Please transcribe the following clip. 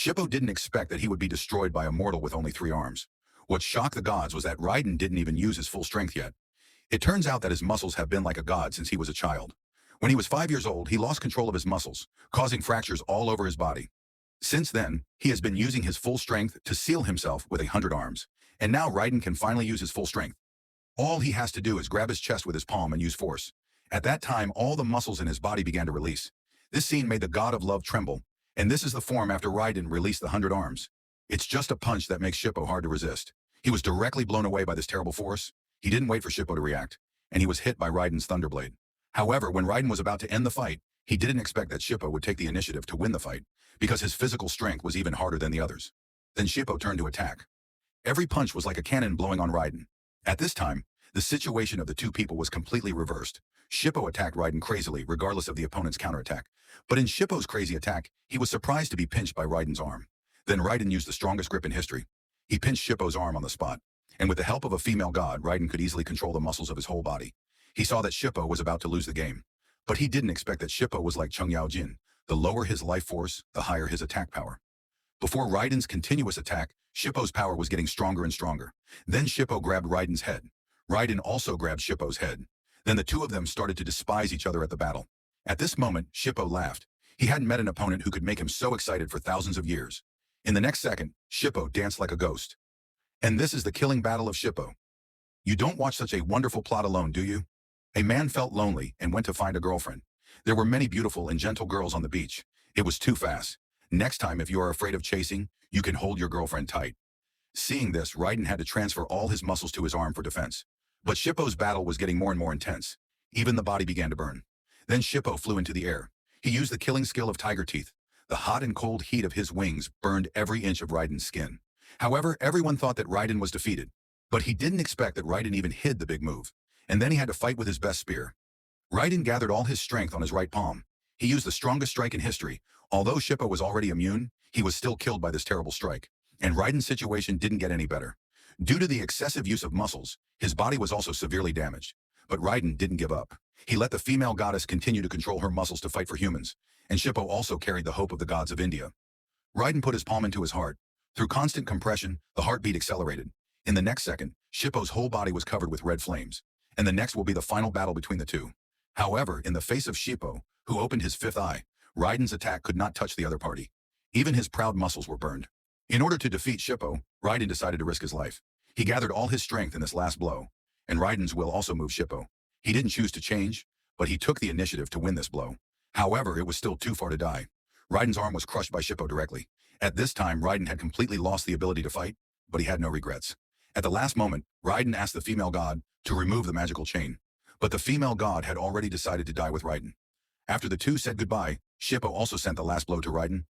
Shippo didn't expect that he would be destroyed by a mortal with only 3 arms. What shocked the gods was that Raiden didn't even use his full strength yet. It turns out that his muscles have been like a god since he was a child. When he was 5 years old, he lost control of his muscles, causing fractures all over his body. Since then, he has been using his full strength to seal himself with 100 arms. And now Raiden can finally use his full strength. All he has to do is grab his chest with his palm and use force. At that time, all the muscles in his body began to release. This scene made the god of love tremble, and this is the form after Raiden released the 100 arms. It's just a punch that makes Shippo hard to resist. He was directly blown away by this terrible force. He didn't wait for Shippo to react, and he was hit by Raiden's Thunderblade. However, when Raiden was about to end the fight, he didn't expect that Shippo would take the initiative to win the fight, because his physical strength was even harder than the others. Then Shippo turned to attack. Every punch was like a cannon blowing on Raiden. At this time, the situation of the two people was completely reversed. Shippo attacked Raiden crazily, regardless of the opponent's counterattack. But in Shippo's crazy attack, he was surprised to be pinched by Raiden's arm. Then Raiden used the strongest grip in history. He pinched Shippo's arm on the spot, and with the help of a female god, Raiden could easily control the muscles of his whole body. He saw that Shippo was about to lose the game. But he didn't expect that Shippo was like Chung Yao Jin. The lower his life force, the higher his attack power. Before Raiden's continuous attack, Shippo's power was getting stronger and stronger. Then Shippo grabbed Raiden's head. Raiden also grabbed Shippo's head. Then the two of them started to despise each other at the battle. At this moment, Shippo laughed. He hadn't met an opponent who could make him so excited for thousands of years. In the next second, Shippo danced like a ghost. And this is the killing battle of Shippo. You don't watch such a wonderful plot alone, do you? A man felt lonely and went to find a girlfriend. There were many beautiful and gentle girls on the beach. It was too fast. Next time, if you are afraid of chasing, you can hold your girlfriend tight. Seeing this, Raiden had to transfer all his muscles to his arm for defense. But Shippo's battle was getting more and more intense. Even the body began to burn. Then Shippo flew into the air. He used the killing skill of tiger teeth. The hot and cold heat of his wings burned every inch of Raiden's skin. However, everyone thought that Raiden was defeated. But he didn't expect that Raiden even hid the big move. And then he had to fight with his best spear. Raiden gathered all his strength on his right palm. He used the strongest strike in history. Although Shippo was already immune, he was still killed by this terrible strike. And Raiden's situation didn't get any better. Due to the excessive use of muscles, his body was also severely damaged. But Raiden didn't give up. He let the female goddess continue to control her muscles to fight for humans. And Shippo also carried the hope of the gods of India. Raiden put his palm into his heart. Through constant compression, the heartbeat accelerated. In the next second, Shippo's whole body was covered with red flames. And the next will be the final battle between the two. However, in the face of Shippo, who opened his fifth eye, Raiden's attack could not touch the other party. Even his proud muscles were burned. In order to defeat Shippo, Raiden decided to risk his life. He gathered all his strength in this last blow. And Raiden's will also moved Shippo. He didn't choose to change, but he took the initiative to win this blow. However, it was still too far to die. Raiden's arm was crushed by Shippo directly. At this time, Raiden had completely lost the ability to fight, but he had no regrets. At the last moment, Raiden asked the female god to remove the magical chain. But the female god had already decided to die with Raiden. After the two said goodbye, Shippo also sent the last blow to Raiden,